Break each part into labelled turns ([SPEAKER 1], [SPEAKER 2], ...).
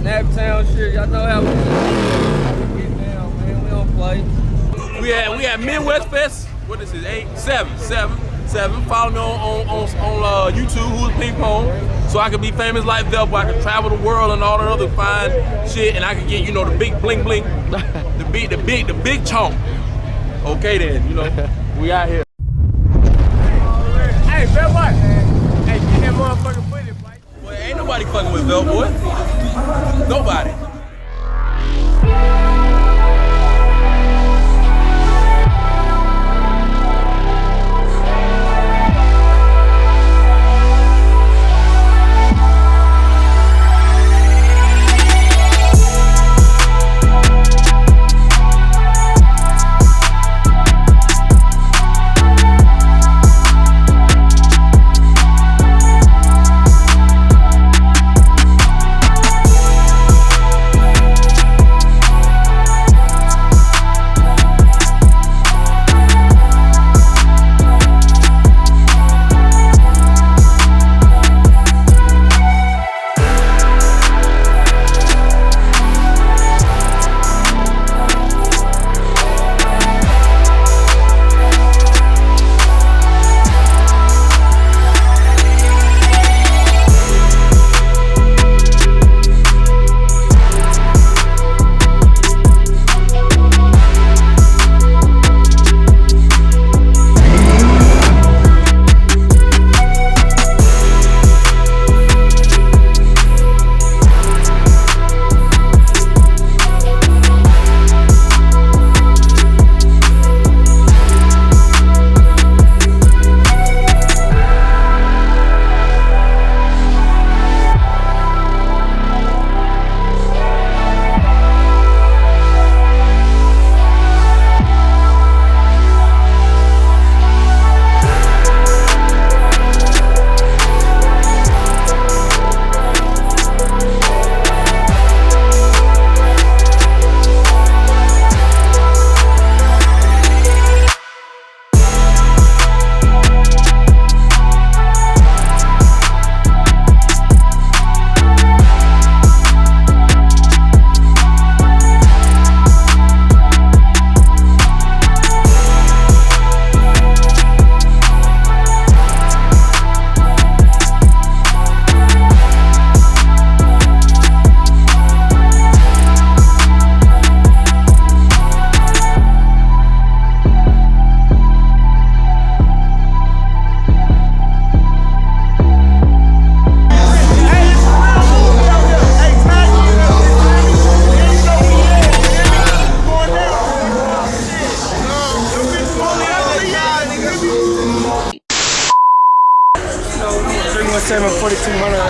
[SPEAKER 1] Naptown shit. Y'all know how we get down, man. We don't play.
[SPEAKER 2] We at Midwest Fest. What is it? 7. Follow me on YouTube. Who's Ping Pong? So I can be famous like Veltboy. I can travel the world and all that other fine shit, and I can get the big bling bling, the big chomp. Okay then, we out here.
[SPEAKER 1] Hey, Veltboy. Hey, get that motherfucking footage, Mike.
[SPEAKER 2] Boy, ain't nobody fucking with Veltboy. Nobody.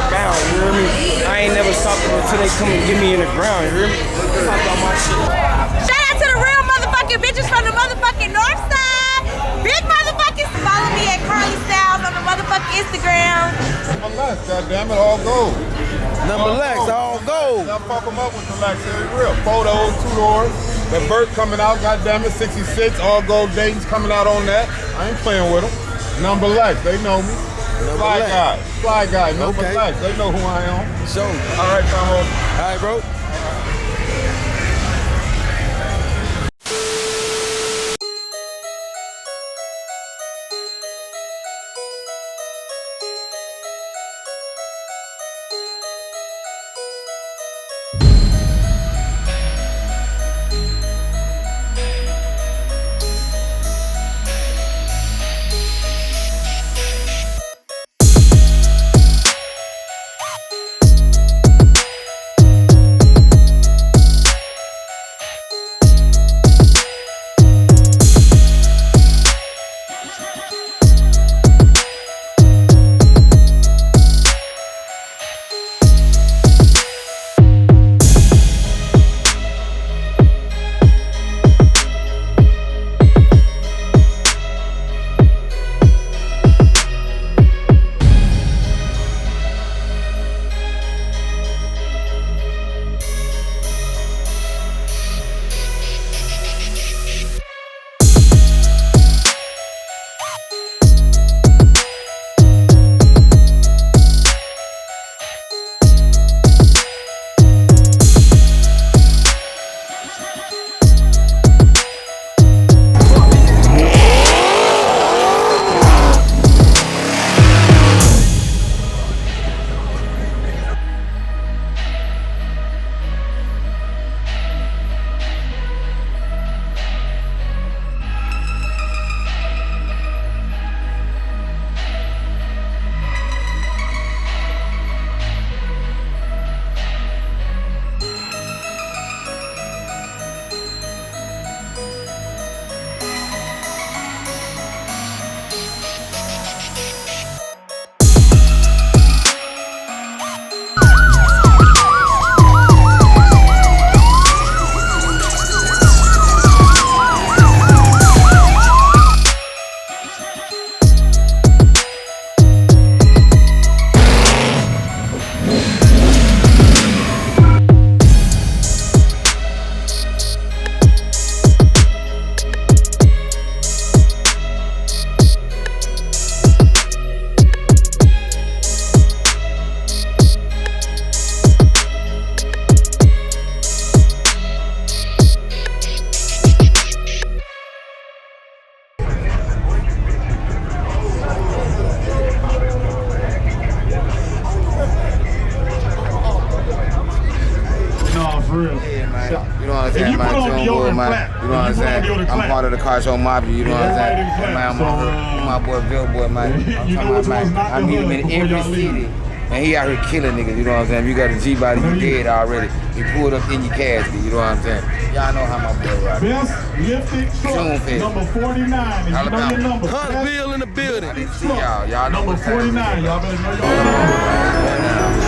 [SPEAKER 1] Bound, you hear me? I ain't never stopped them until they come and get me in the ground, you hear me? Talk about my shit.
[SPEAKER 3] Shout out to the real motherfucking bitches from the motherfucking north side. Big motherfuckers. Follow me at Carly Styles on the motherfucking Instagram.
[SPEAKER 4] Number Lex, goddammit, all gold.
[SPEAKER 1] Number Lex, all gold.
[SPEAKER 4] Now fuck them up with the Lex, it's real. Photos, 2 doors. The Vert coming out, goddammit, 66, all gold Dayton's coming out on that. I ain't playing with them. Number Lex, they know me. Fly guy, number Lex, they know who I am.
[SPEAKER 1] So,
[SPEAKER 4] all right, Tahoe.
[SPEAKER 1] All right, bro.
[SPEAKER 5] for real.
[SPEAKER 6] Yeah, man. You know what I'm
[SPEAKER 5] If
[SPEAKER 6] saying,
[SPEAKER 5] you
[SPEAKER 6] man?
[SPEAKER 5] put on
[SPEAKER 6] Tune
[SPEAKER 5] deodorant
[SPEAKER 6] Boy, man.
[SPEAKER 5] clap.
[SPEAKER 6] You know what I'm saying? I'm part of the car show mafia, you know what I'm saying?
[SPEAKER 5] Everybody
[SPEAKER 6] Man,
[SPEAKER 5] clap.
[SPEAKER 6] my boy Veltboy, man. I'm
[SPEAKER 5] You know
[SPEAKER 6] talking
[SPEAKER 5] which
[SPEAKER 6] about,
[SPEAKER 5] one's
[SPEAKER 6] man.
[SPEAKER 5] not
[SPEAKER 6] I
[SPEAKER 5] the
[SPEAKER 6] meet him
[SPEAKER 5] hood
[SPEAKER 6] in
[SPEAKER 5] before
[SPEAKER 6] every
[SPEAKER 5] y'all leave.
[SPEAKER 6] city. And he out here killing niggas, you know what I'm saying? If you got a G-body, you dead already. He pulled up in your casket, you know what I'm saying? Y'all know how my boy ride.
[SPEAKER 5] Best lifted truck, number 49. If you know your number.
[SPEAKER 1] Huntsville in the building.
[SPEAKER 6] I didn't see y'all. Y'all know
[SPEAKER 5] Number
[SPEAKER 6] what time it is.
[SPEAKER 5] 49. Y'all better know your number.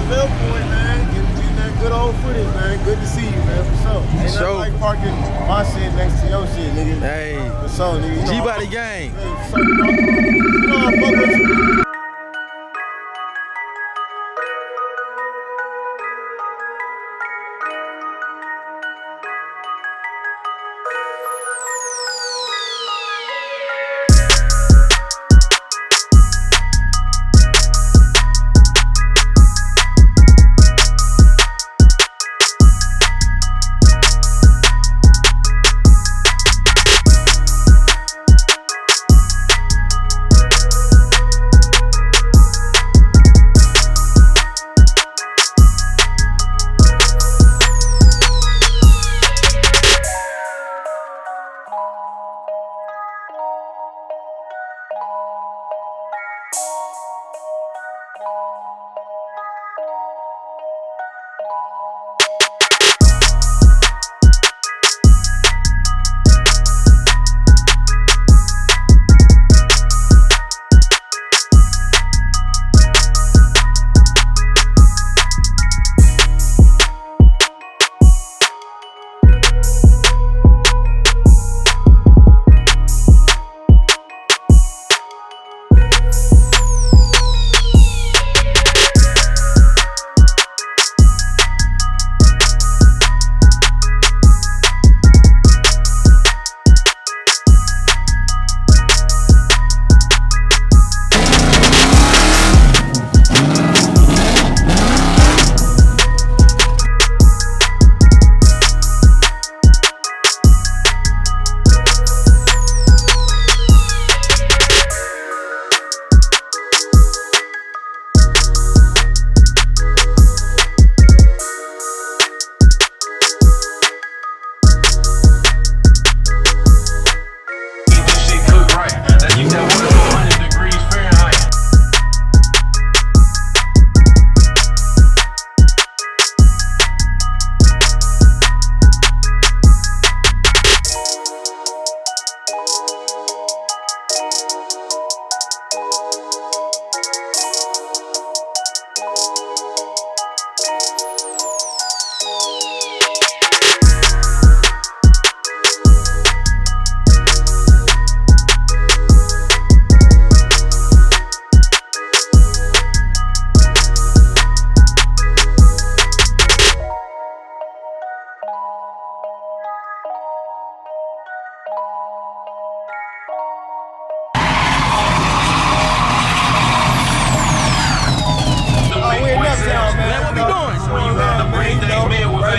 [SPEAKER 7] Veltboy, man. Getting that good old footage, man. Good to see you, man. For sure. Ain't nothing like parking my shit next to your shit, nigga.
[SPEAKER 1] Hey,
[SPEAKER 7] For sure, nigga.
[SPEAKER 1] G-Body gang.
[SPEAKER 7] Hey, for sure, you know I fuck with you.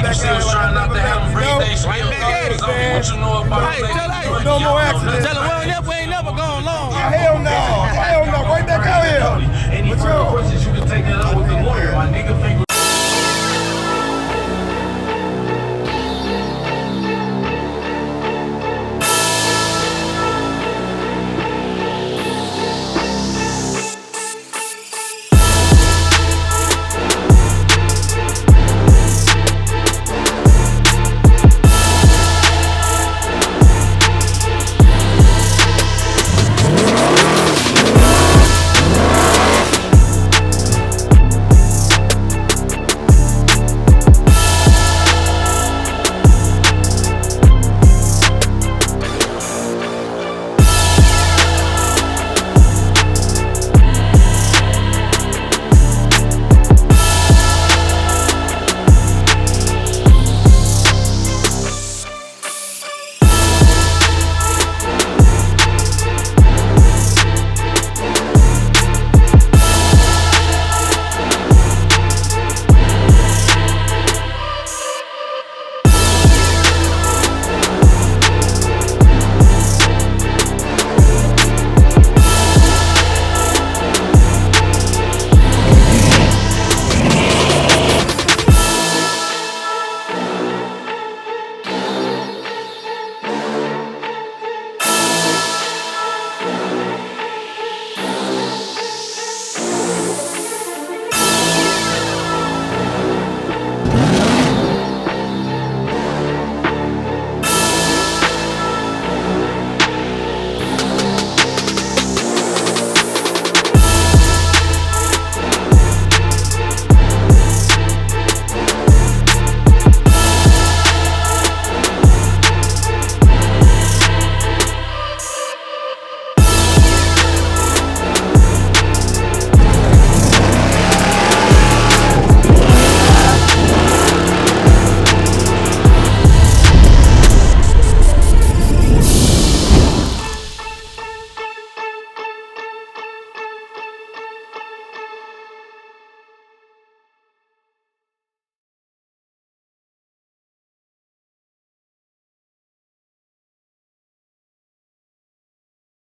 [SPEAKER 7] back out here.
[SPEAKER 2] Right back at it, man. What you know about it?
[SPEAKER 7] No more accidents.
[SPEAKER 2] Tell him we ain't never gone long.
[SPEAKER 7] Hell no. Right back out here.
[SPEAKER 8] Any further questions, you can take that up with the lawyer. My nigga